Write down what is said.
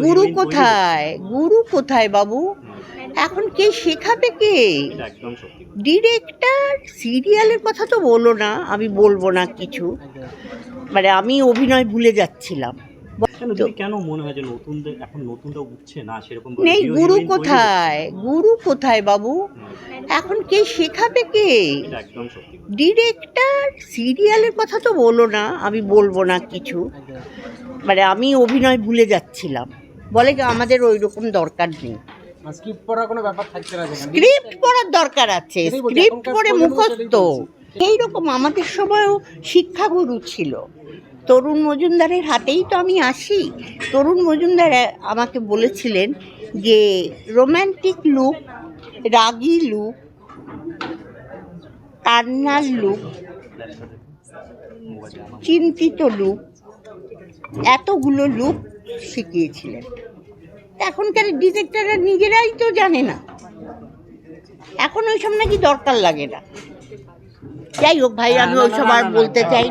গুরু কোথায়, গুরু কোথায় বাবু? এখন কে শেখাবে কে? ডিরেক্টর সিরিয়ালের কথা তো বলো না, আমি বলবো না কিছু, মানে আমি অভিনয় ভুলে যাচ্ছিলাম। কেন মনে হয় যে নতুনদের এখন নতুনটা উঠছে না সেরকম নেই, গুরু কোথায়, গুরু কোথায় বাবু? এখন কে শেখাবে কে? ডিরেক্টর সিরিয়ালের কথা তো বলো না, আমি বলবো না কিছু, মানে আমি অভিনয় ভুলে যাচ্ছিলাম। বলে কি আমাদের ওই রকম দরকার নেই, স্ক্রিপ্ট পড়ার কোনো ব্যাপার থাকছে না। স্ক্রিপ্ট পড়ার দরকার আছে, স্ক্রিপ্ট পড়ে মুখস্থ। এই রকম আমাদের সময়ও শিক্ষাগুরু ছিল। তরুণ মজুমদারের হাতেই তো আমি আসি। তরুণ মজুমদার আমাকে বলেছিলেন যে রোম্যান্টিক লুক, রাগী লুক, কান্নার লুক, চিন্তিত লুক, এতগুলো লুক শিখিয়েছিলেন। এখনকার ডিরেক্টররা নিজেরাই তো জানে না, এখন ওইসব নাকি দরকার লাগে না। যাই হোক ভাই, আমি ওইসব আর বলতে চাই।